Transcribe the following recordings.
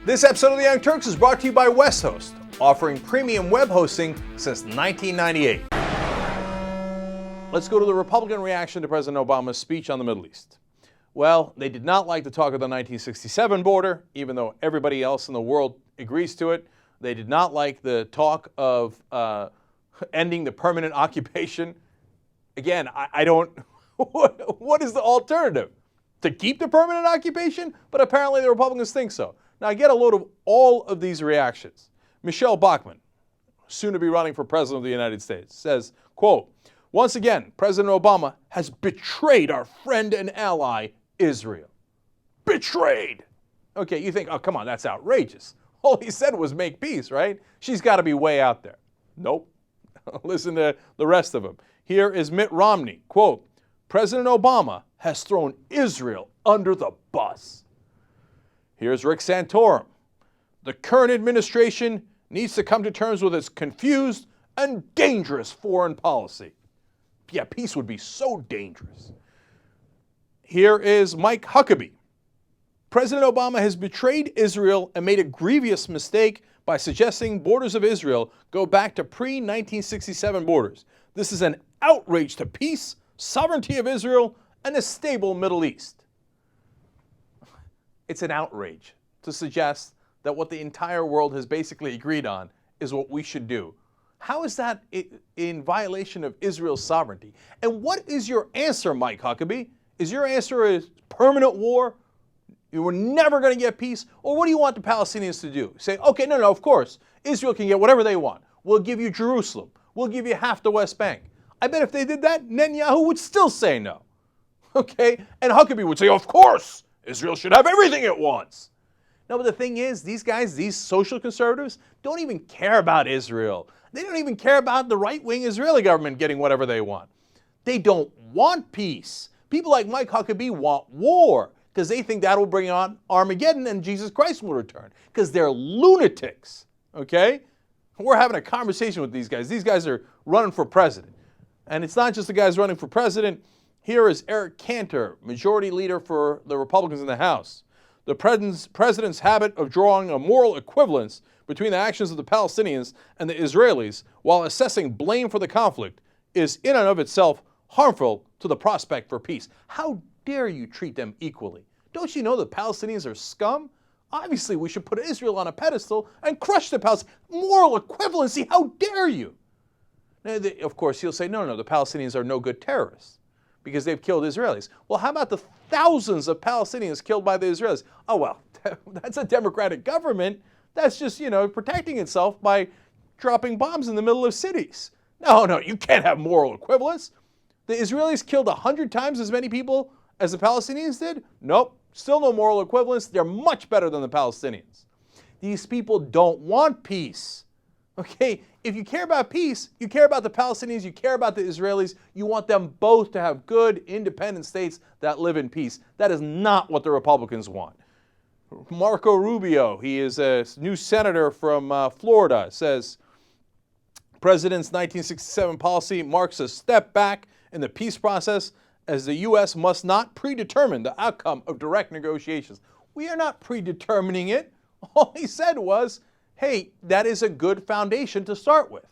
This episode of The Young Turks is brought to you by WestHost, offering premium web hosting since 1998. Let's go to the Republican reaction to President Obama's speech on the Middle East. Well, they did not like the talk of the 1967 border, even though everybody else in the world agrees to it. They did not like the talk of ending the permanent occupation. Again, I don't, what is the alternative? To keep the permanent occupation? But apparently the Republicans think so. Now, I get a load of all of these reactions. Michelle Bachmann, soon to be running for president of the United States, says, quote, "Once again, President Obama has betrayed our friend and ally, Israel." Betrayed! Okay, you think, oh, come on, that's outrageous. All he said was make peace, right? She's got to be way out there. Nope. Listen to the rest of them. Here is Mitt Romney, quote, "President Obama has thrown Israel under the bus." Here's Rick Santorum. "The current administration needs to come to terms with its confused and dangerous foreign policy." Yeah, peace would be so dangerous. Here is Mike Huckabee. "President Obama has betrayed Israel and made a grievous mistake by suggesting borders of Israel go back to pre-1967 borders. This is an outrage to peace, sovereignty of Israel, and a stable Middle East." It's an outrage to suggest that what the entire world has basically agreed on is what we should do. How is that in violation of Israel's sovereignty? And what is your answer, Mike Huckabee? Is your answer a permanent war? We're never going to get peace? Or what do you want the Palestinians to do? Say, okay, no, of course, Israel can get whatever they want. We'll give you Jerusalem. We'll give you half the West Bank. I bet if they did that, Netanyahu would still say no. Okay? And Huckabee would say, of course, Israel should have everything it wants. No, but the thing is, these guys, these social conservatives, don't even care about Israel. They don't even care about the right-wing Israeli government getting whatever they want. They don't want peace. People like Mike Huckabee want war because they think that will bring on Armageddon and Jesus Christ will return because they're lunatics, okay? We're having a conversation with these guys. These guys are running for president. And it's not just the guys running for president. Here is Eric Cantor, majority leader for the Republicans in the House. "The president's habit of drawing a moral equivalence between the actions of the Palestinians and the Israelis while assessing blame for the conflict is in and of itself harmful to the prospect for peace." How dare you treat them equally? Don't you know the Palestinians are scum? Obviously, we should put Israel on a pedestal and crush the Palestinians. Moral equivalency, how dare you? Now, of course, he'll say, no, the Palestinians are no good terrorists because they've killed Israelis. Well, how about the thousands of Palestinians killed by the Israelis? Oh, well, that's a democratic government. That's just, protecting itself by dropping bombs in the middle of cities. No, you can't have moral equivalence. The Israelis killed 100 times as many people as the Palestinians did? Nope, still no moral equivalence. They're much better than the Palestinians. These people don't want peace. Okay, if you care about peace, you care about the Palestinians, you care about the Israelis, you want them both to have good, independent states that live in peace. That is not what the Republicans want. Marco Rubio, he is a new senator from Florida, says, "President's 1967 policy marks a step back in the peace process as the U.S. must not predetermine the outcome of direct negotiations." We are not predetermining it. All he said was, hey, that is a good foundation to start with.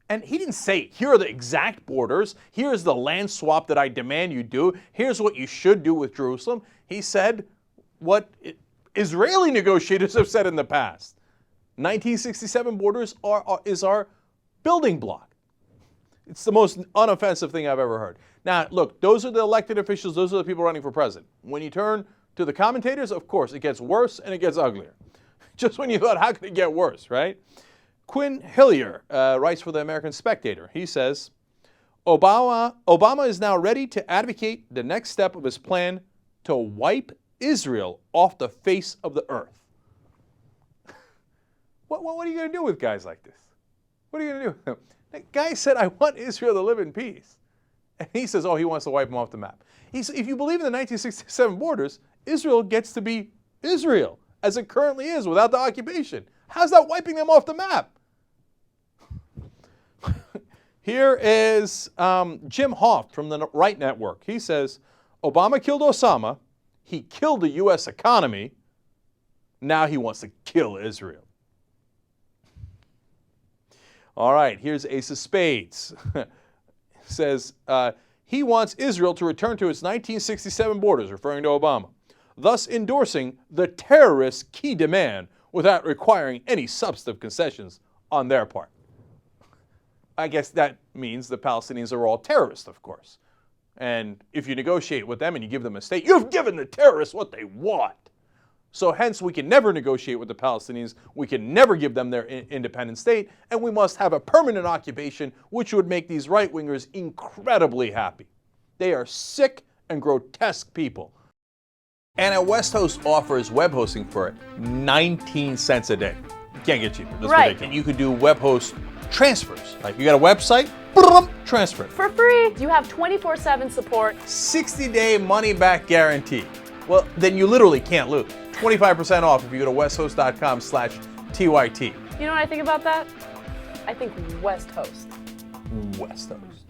And he didn't say, here are the exact borders, here's the land swap that I demand you do, here's what you should do with Jerusalem. He said what Israeli negotiators have said in the past. 1967 borders is our building block. It's the most unoffensive thing I've ever heard. Now, look, those are the elected officials, those are the people running for president. When you turn to the commentators, of course, it gets worse and it gets uglier. Just when you thought, how could it get worse, right? Quinn Hillier writes for the American Spectator. He says, Obama is now ready to advocate the next step of his plan to wipe Israel off the face of the earth. What are you going to do with guys like this? What are you going to do with them? That guy said, I want Israel to live in peace. And he says, he wants to wipe them off the map. He said, if you believe in the 1967 borders, Israel gets to be Israel, as it currently is, without the occupation. How's that wiping them off the map? Here is Jim Hoft from the Right Network. He says, Obama killed Osama. He killed the U.S. economy. Now he wants to kill Israel. All right, here's Ace of Spades. Says he wants Israel to return to its 1967 borders, referring to Obama, thus endorsing the terrorists' key demand without requiring any substantive concessions on their part. I guess that means the Palestinians are all terrorists, of course. And if you negotiate with them and you give them a state, you've given the terrorists what they want. So hence, we can never negotiate with the Palestinians. We can never give them their independent state. And we must have a permanent occupation, which would make these right-wingers incredibly happy. They are sick and grotesque people. And at West Host offers web hosting for 19 cents a day. You can't get cheaper. That's ridiculous. And you could do web host transfers. Like you got a website, transfer it. For free. You have 24/7 support. 60-day money-back guarantee. Well, then you literally can't lose. 25% off if you go to westhost.com/TYT. You know what I think about that? I think West Host. West Host.